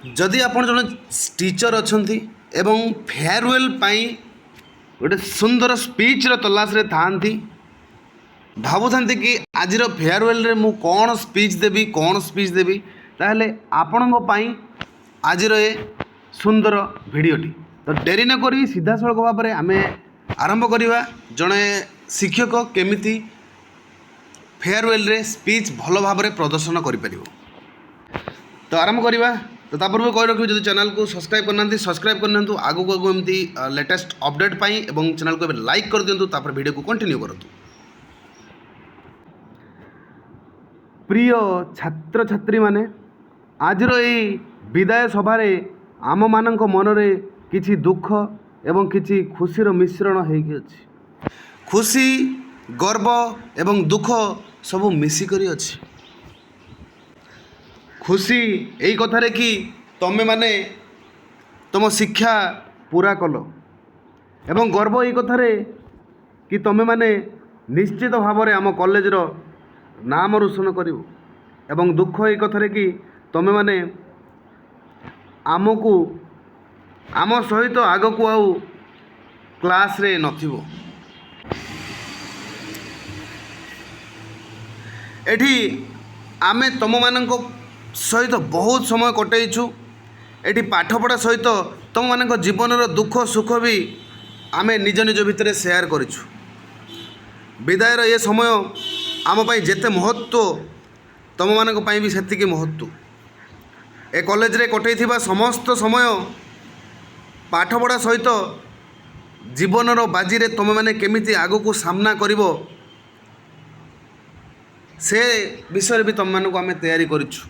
जदि आपण जन टीचर अच्छा एवं फेयरवेल गोटे सुंदर स्पीच तलाश रे थांती भावुं कि आज फेयरवेल रे मु कौन स्पीच देवी ताहले आपण आज ए सुंदर भिडटी तो डेरी न करी सीधा सड़क भाव में आम आरंभ करवा जड़े शिक्षक केमिति फेयरवेल रे स्पीच भल भाव में प्रदर्शन कर तो आरंभ करवा तो पूर्व कही रखी जो चैनल को सब्सक्राइब करना सब्सक्राइब करना आगू आगू एमती लेटेस्ट अपडेट पाई एवं चैनल को लाइक कर दिंतु तापर वीडियो को कंटिन्यू करूँ। प्रिय छात्र छात्री माने आज विदाय सभारे आम मानक मनरे किछि दुख एवं किछि खुशीर मिश्रण होइकी अछि। खुशी गर्व एवं दुख सब मिसिकरी अछि। खुशी यही कथारे कि तमे माने तुम शिक्षा पूरा कल एवं गर्व यही कथारे कि तमे माने निश्चित भाव में आम कॉलेजर नाम रोशन करिवो एवं दुख यही कथारे कि तमे माने आमको आम सहित आग को आउ क्लास रे नथिबो। एठी आमे तुम मानक सहित बहुत समय कटैछु। एठी पाठपढ़ा सहित तुम मानक जीवन दुख सुख भी आमे निज निज भितर शेयर करिछु। विदायर ये समय आम पाई जेते महत्व तुम मानक पाई भी सेतिकी महत्व। ए कॉलेज रे कटैथिबा समस्त समय पाठपढ़ा सहित जीवन बाजी रे तुम माने केमिति आगो को सामना करिवो से विषय भी तुम मानक आमे तैयारी करिछु।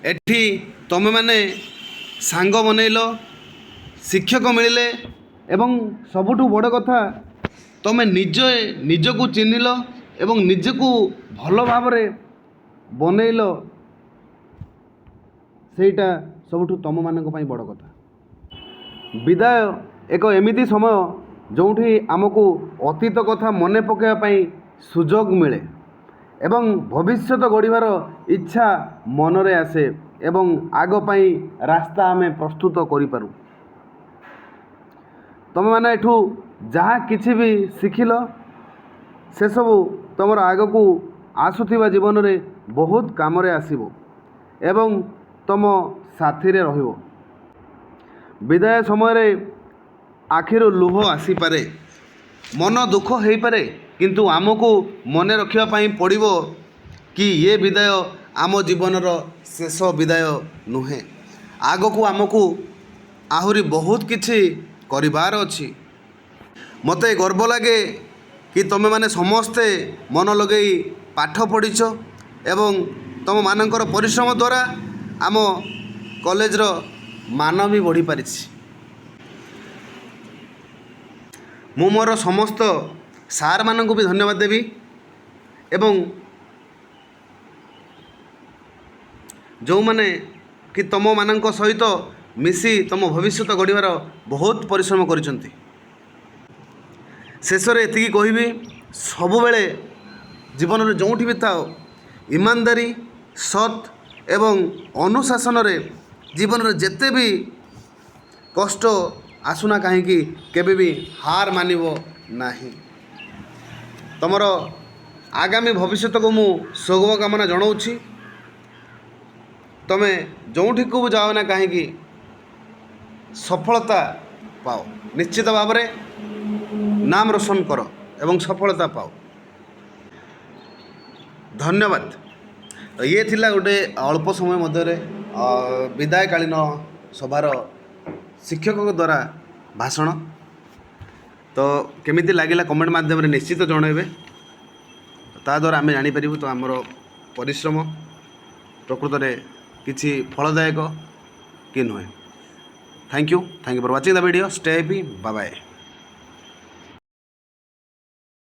एठी तुम माने सांग बनैल शिक्षक मिले एवं सबुठु बड़ कथा तुम निजको चिन्हिल एवं निजको भल भाव बनैल सेटा सबुठु तुम मानक पई बड़ कथा। विदाय एक एमिति समय जोठी आमको अतीत कथा मने पकाइबा सुजोग मिले एवं भविष्यत गढ़िबार इच्छा मनरे आसे एवं आग पाई रास्ता आमे प्रस्तुत करिपारू। तुम माने एठू जहाँ किछि भी शिखिल से सब तुम आग को आसुथिबा जीवन रे बहुत काम रे आसीबो एवं तुम साथी रे रहिबो। विदाय समय रे आखिर लुह आसी पारे मन दुख हो पारे किंतु आमको मन रखिया पाई पड़िबो कि ये विदाय आम जीवनर शेष विदाय नुहे। आग को आमको आहुरी बहुत किछि करिवार अछि। मते गर्व लागे कि तुम माने समस्ते मन लगई पाठ पढ़िछ एवं तुम मानकर परिश्रम द्वारा आम कॉलेजर मान भी बढ़ी पारिछि। मु मोर समस्त सार मानक भी धन्यवाद देवी एवं जो माने कि तुम मानक सहित मिसी तुम भविष्य गढ़िबार बहुत परिश्रम करिसंती। शेष रे एतिकी कहिबी सबु बेले जीवन रे जोंठी भी थाओ ईमानदारी सत एवं अनुशासन रे जीवन रे जेते भी कष्ट आसुना कहीं केबे भी हार मानिबो नाही। तमर आगामी भविष्य को मु शुभकामना जनाऊँगी। तमे जोठी को जाओ ना कहीं सफलता पाओ निश्चित भाव में नाम रोशन कर एवं सफलता पाओ। धन्यवाद। ये थिला गोटे अल्प समय मध्य विदायकालीन सभार शिक्षक द्वारा भाषण तो केमिति लागिला कमेंट माध्यम रे निश्चित जणाइबे। ता द्वारा आम जापर तो आमर परिश्रम प्रकृत में किसी फलदायक कि नुहे। Thank you for watching the video. Stay happy. Bye bye.